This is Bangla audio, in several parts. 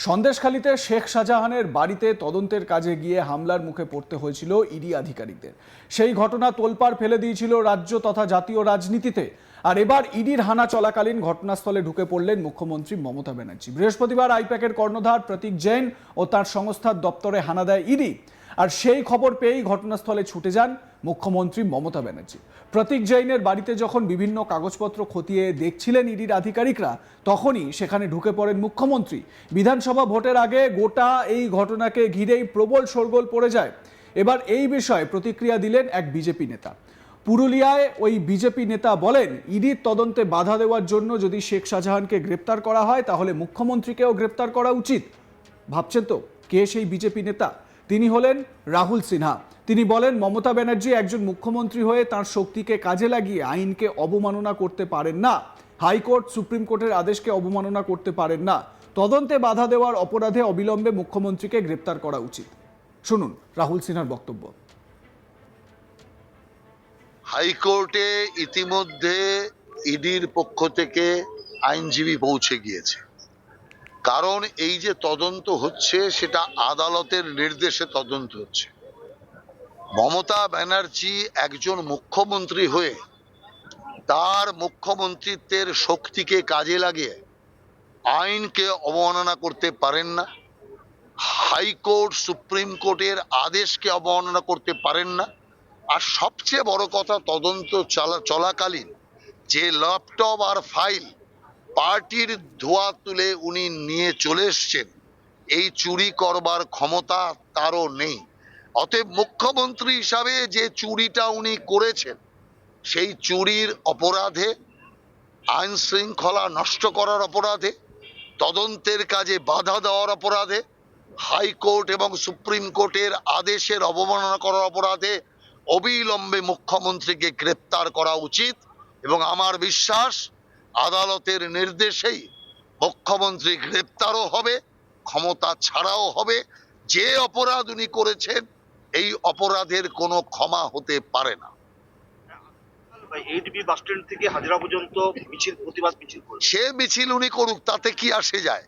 সন্দেশখালীতে শেখ শাহজাহানের বাড়িতে তদন্তের কাজে গিয়ে হামলার মুখে পড়তে হয়েছিল ইডি আধিকারিকদের। সেই ঘটনা তোলপাড় ফেলে দিয়েছিল রাজ্য তথা জাতীয় রাজনীতিতে। আর এবার ইডির হানা চলাকালীন ঘটনাস্থলে ঢুকে পড়লেন মুখ্যমন্ত্রী মমতা ব্যানার্জি। বৃহস্পতিবার আইপ্যাকের কর্ণধার প্রতীক জৈন ও তার সংস্থার দপ্তরে হানা দেয় ইডি। আর সেই খবর পেয়েই ঘটনাস্থলে ছুটে যান মুখ্যমন্ত্রী মমতা ব্যানার্জি। প্রতীক জৈনের বাড়িতে যখন বিভিন্ন কাগজপত্র খতিয়ে দেখছিলেন ইডির আধিকারিকরা, তখনই সেখানে ঢুকে পড়েন মুখ্যমন্ত্রী। বিধানসভা ভোটের আগে গোটা এই ঘটনাকে ঘিরেই প্রবল শোরগোল পড়ে যায়। এবার এই বিষয়ে প্রতিক্রিয়া দিলেন এক বিজেপি নেতা। পুরুলিয়ায় ওই বিজেপি নেতা বলেন, ইডির তদন্তে বাধা দেওয়ার জন্য যদি শেখ শাহজাহানকে গ্রেপ্তার করা হয়, তাহলে মুখ্যমন্ত্রীকেও গ্রেপ্তার করা উচিত। ভাবছেন তো কে সেই বিজেপি নেতা? তিনি হলেন রাহুল সিনহা। তিনি বলেন, মমতা ব্যানার্জি একজন মুখ্যমন্ত্রী হয়ে তার শক্তিকে কাজে লাগিয়ে আইনকে অবমাননা করতে পারেন না। হাইকোর্ট, সুপ্রিম কোর্টের আদেশকে অবমাননা করতে পারেন না। তদন্তে বাধা দেওয়ার অপরাধে অবিলম্বে মুখ্যমন্ত্রীকে গ্রেপ্তার করা উচিত। শুনুন রাহুল সিনহার বক্তব্য। হাইকোর্টে ইতিমধ্যে ইডির পক্ষ থেকে আইনজীবী পৌঁছে গিয়েছে। কারণ এই যে তদন্ত হচ্ছে সেটা আদালতের নির্দেশে তদন্ত হচ্ছে। মমতা ব্যানার্জি একজন মুখ্যমন্ত্রী হয়ে তার মুখ্যমন্ত্রিত্বের শক্তিকে কাজে লাগিয়ে আইনকে অবমাননা করতে পারেন না। হাইকোর্ট, সুপ্রিম কোর্টের আদেশকে অবমাননা করতে পারেন না। আর সবচেয়ে বড় কথা, তদন্ত চলাকালীন যে ল্যাপটপ আর ফাইল পার্টির ধোয়া তুলে উনি নিয়ে চলে এসছেন, এই চুরি করবার ক্ষমতা তারও নেই। অতএব মুখ্যমন্ত্রী হিসাবে যে চুরিটা উনি করেছেন, সেই চুরির অপরাধে, আইন শৃঙ্খলা নষ্ট করার অপরাধে, তদন্তের কাজে বাধা দেওয়ার অপরাধে, হাইকোর্ট এবং সুপ্রিম কোর্টের আদেশের অবমাননা করার অপরাধে অবিলম্বে মুখ্যমন্ত্রীকে গ্রেপ্তার করা উচিত। এবং আমার বিশ্বাস, আদালতের নির্দেশেই মুখ্যমন্ত্রী গ্রেপ্তারও হবে, ক্ষমতা ছাড়াও হবে। যে অপরাধ উনি করেছেন, এই অপরাধের কোনো ক্ষমা হতে পারে না। এইডবি বাস স্ট্যান্ড থেকে হাজরা পর্যন্ত মিছিল, প্রতিবাদ মিছিল, সে মিছিল উনি করুক, তাতে কি আসে যায়?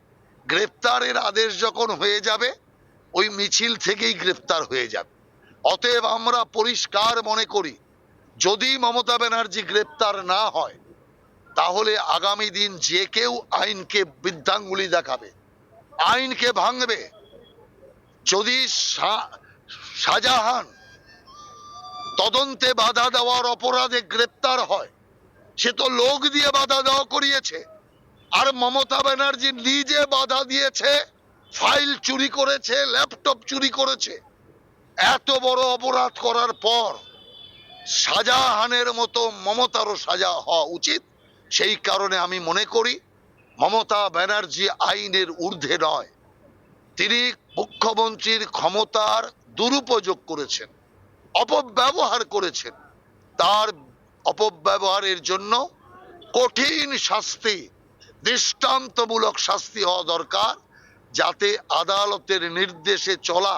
গ্রেপ্তারের আদেশ যখন হয়ে যাবে, ওই মিছিল থেকেই গ্রেপ্তার হয়ে যাবে। অতএব আমরা পরিষ্কার মনে করি, যদি মমতা ব্যানার্জি গ্রেপ্তার না হয়, তাহলে আগামী দিন যে কেউ আইনকে বৃদ্ধাঙ্গুলি দেখাবে, আইনকে ভাঙবে। যদি শাহজাহান তদন্তে বাধা দেওয়ার অপরাধে গ্রেপ্তার হয়, সে তো লোক দিয়ে বাধা দেওয়া করিয়েছে। আর মমতা ব্যানার্জি নিজে বাধা দিয়েছে, ফাইল চুরি করেছে, ল্যাপটপ চুরি করেছে। এত বড় অপরাধ করার পর শাহজাহানের মতো মমতারও সাজা হওয়া উচিত। সেই কারণে আমি মনে করি মমতা ব্যানার্জি আইনের ঊর্ধ্বে নয়। তিনি মুখ্যমন্ত্রীর ক্ষমতার দুরুপযোগ করেছেন, অপব্যবহার করেছেন। তার অপব্যবহারের জন্য কঠিন শাস্তি, দৃষ্টান্তমূলক শাস্তি হওয়া দরকার, যাতে আদালতের নির্দেশে চলা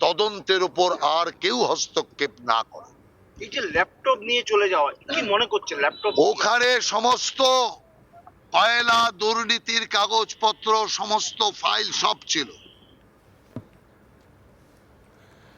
তদন্তের উপর আর কেউ হস্তক্ষেপ না করে। এই যে ল্যাপটপ নিয়ে চলে যাওয়া, কি মনে করছেন? ল্যাপটপ ওখানে সমস্ত কয়লা দুর্নীতির কাগজপত্র, সমস্ত ফাইল সব ছিল।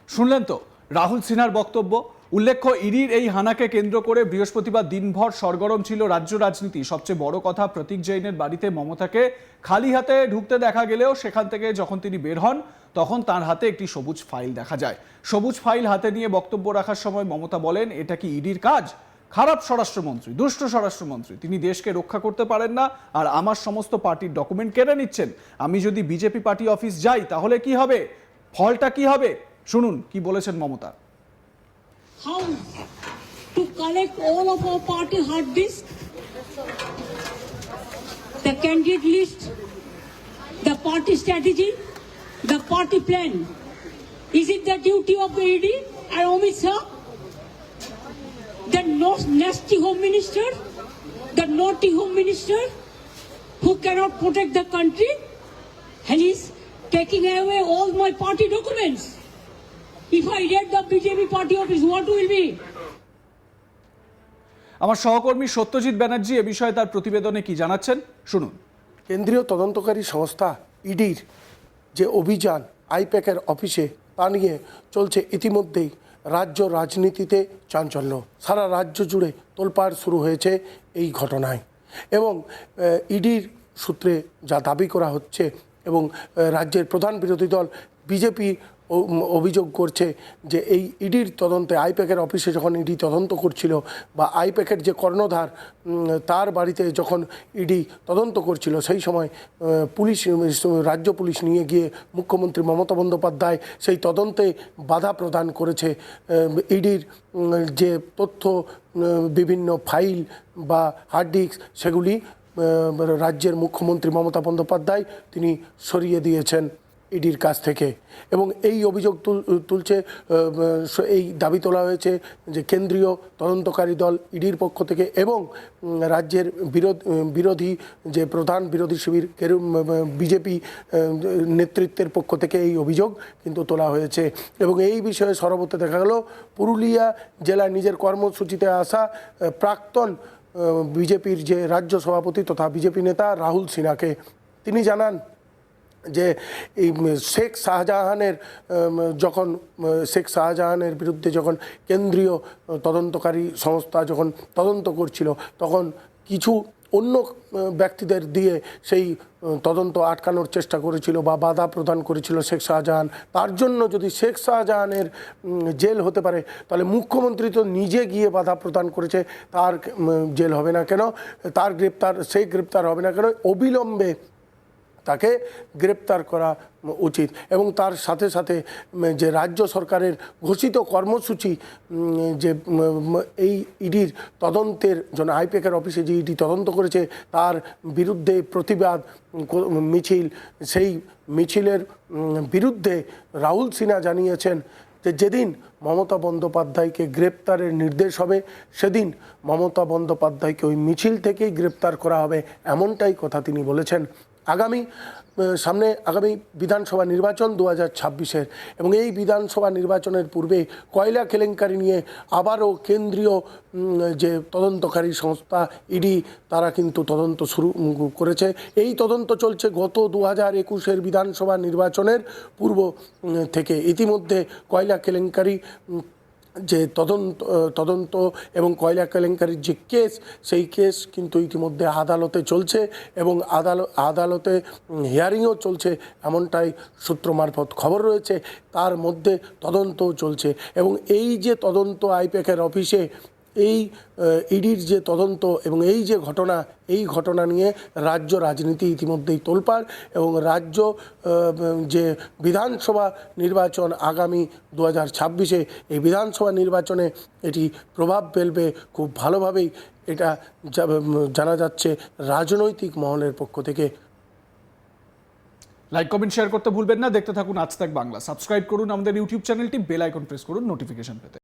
শুনলেন তো রাহুল সিনহার বক্তব্য। উল্লেখ্য, ইডির এই হানাকে কেন্দ্র করে বৃহস্পতিবার দিনভর সরগরম ছিল রাজ্য রাজনীতি। সবচেয়ে বড় কথা, প্রতীক জৈনের বাড়িতে মমতাকে খালি হাতে ঢুকতে দেখা গেলেও সেখান থেকে যখন তিনি বের হন, তখন তার হাতে একটি সবুজ ফাইল দেখা যায়। সবুজ ফাইল হাতে নিয়ে বক্তব্য রাখার সময় মমতা বলেন, এটা কি ইডির কাজ? খারাপ স্বরাষ্ট্রমন্ত্রী, দুষ্ট স্বরাষ্ট্রমন্ত্রী, তিনি দেশকে রক্ষা করতে পারেন না, আর আমার সমস্ত পার্টির ডকুমেন্ট কেড়ে নিচ্ছেন। আমি যদি বিজেপি পার্টি অফিস যাই, তাহলে কি হবে? ফলটা কি হবে? শুনুন কি বলেছেন Mamata. How to collect all of our party hard disk, the candidate list, the party strategy, the party plan. Is it the duty of the ED and Amit Shah, the nasty home minister, the naughty home minister who cannot protect the country, and he's taking away all my party documents? If I get the BJP party office, what will be? আমার সহকর্মী সত্যজিৎ ব্যানার্জি এ বিষয়ে তার প্রতিবেদনে কি জানাচ্ছেন শুনুন। কেন্দ্রীয় তদন্তকারী সংস্থা ইডির যে অভিযান আইপ্যাকের অফিসে তা নিয়ে চলছে ইতিমধ্যেই রাজ্য রাজনীতিতে চাঞ্চল্য। সারা রাজ্য জুড়ে তোলপাড় শুরু হয়েছে এই ঘটনায় এবং ইডির সূত্রে যা দাবি করা হচ্ছে এবং রাজ্যের প্রধান বিরোধী দল বিজেপি অভিযোগ করছে যে এই ইডির তদন্তে আইপ্যাকের অফিসে যখন ইডি তদন্ত করছিল বা আইপ্যাকের যে কর্ণধার তার বাড়িতে যখন ইডি তদন্ত করছিল সেই সময় পুলিশ রাজ্য পুলিশ নিয়ে গিয়ে মুখ্যমন্ত্রী মমতা বন্দ্যোপাধ্যায় সেই তদন্তে বাধা প্রদান করেছে। ইডির যে তথ্য বিভিন্ন ফাইল বা হার্ড ডিস্ক সেগুলি রাজ্যের মুখ্যমন্ত্রী মমতা বন্দ্যোপাধ্যায় তিনি সরিয়ে দিয়েছেন ইডির কাছ থেকে এবং এই অভিযোগ তুলছে এই দাবি তোলা হয়েছে যে কেন্দ্রীয় তদন্তকারী দল ইডির পক্ষ থেকে এবং রাজ্যের বিরোধী যে প্রধান বিরোধী শিবির বিজেপি নেতৃত্বের পক্ষ থেকে এই অভিযোগ কিন্তু তোলা হয়েছে এবং এই বিষয়ে সরবতে দেখা গেল পুরুলিয়া জেলায় নিজের কর্মসূচিতে আসা প্রাক্তন বিজেপির যে রাজ্য সভাপতি তথা বিজেপি নেতা রাহুল সিনহাকে। তিনি জানান যে এই শেখ শাহজাহানের বিরুদ্ধে যখন কেন্দ্রীয় তদন্তকারী সংস্থা যখন তদন্ত করছিল তখন কিছু অন্য ব্যক্তিদের দিয়ে সেই তদন্ত আটকানোর চেষ্টা করেছিল বা বাধা প্রদান করেছিল শেখ শাহজাহান। তার জন্য যদি শেখ শাহজাহানের জেল হতে পারে তাহলে মুখ্যমন্ত্রী তো নিজে গিয়ে বাধা প্রদান করেছে, তার জেল হবে না কেন, তার গ্রেপ্তার হবে না কেন? অবিলম্বে তাকে গ্রেপ্তার করা উচিত এবং তার সাথে সাথে যে রাজ্য সরকারের ঘোষিত কর্মসূচি যে এই ইডির তদন্তের জন্য আইপ্যাকের অফিসে যে ইডি তদন্ত করেছে তার বিরুদ্ধে প্রতিবাদ মিছিল, সেই মিছিলের বিরুদ্ধে রাহুল সিনহা জানিয়েছেন যে যেদিন মমতা বন্দ্যোপাধ্যায়কে গ্রেপ্তারের নির্দেশ হবে সেদিন মমতা বন্দ্যোপাধ্যায়কে ওই মিছিল থেকেই গ্রেপ্তার করা হবে, এমনটাই কথা তিনি বলেছেন। আগামী বিধানসভা নির্বাচন 2026-এর এবং এই বিধানসভা নির্বাচনের পূর্বে কয়লা কেলেঙ্কারি নিয়ে আবারও কেন্দ্রীয় যে তদন্তকারী সংস্থা ইডি তারা কিন্তু তদন্ত শুরু করেছে। এই তদন্ত চলছে গত 2021-এর বিধানসভা নির্বাচনের পূর্ব থেকে। ইতিমধ্যে কয়লা কেলেঙ্কারি যে তদন্ত এবং কয়লা কেলেঙ্কারির যে কেস সেই কেস কিন্তু ইতিমধ্যে আদালতে চলছে এবং আদালতে হিয়ারিংও চলছে, এমনটাই সূত্র মারফত খবর রয়েছে। তার মধ্যে তদন্তও চলছে এবং এই যে তদন্ত আইপ্যাকের অফিসে এই ইডির যে তদন্ত এবং এই যে ঘটনা, এই ঘটনা নিয়ে রাজ্য রাজনীতি ইতিমধ্যেই তোলপাড় এবং রাজ্য যে বিধানসভা নির্বাচন আগামী 2026-এ এই বিধানসভা নির্বাচনে এটি প্রভাব ফেলবে খুব ভালোভাবেই, এটা জানা যাচ্ছে রাজনৈতিক মহলের পক্ষ থেকে। লাইক কমেন্ট শেয়ার করতে ভুলবেন না। দেখতে থাকুন আজ তাক বাংলা। সাবস্ক্রাইব করুন আমাদের ইউটিউব চ্যানেলটি, বেল আইকন প্রেস করুন নোটিফিকেশন পেতে।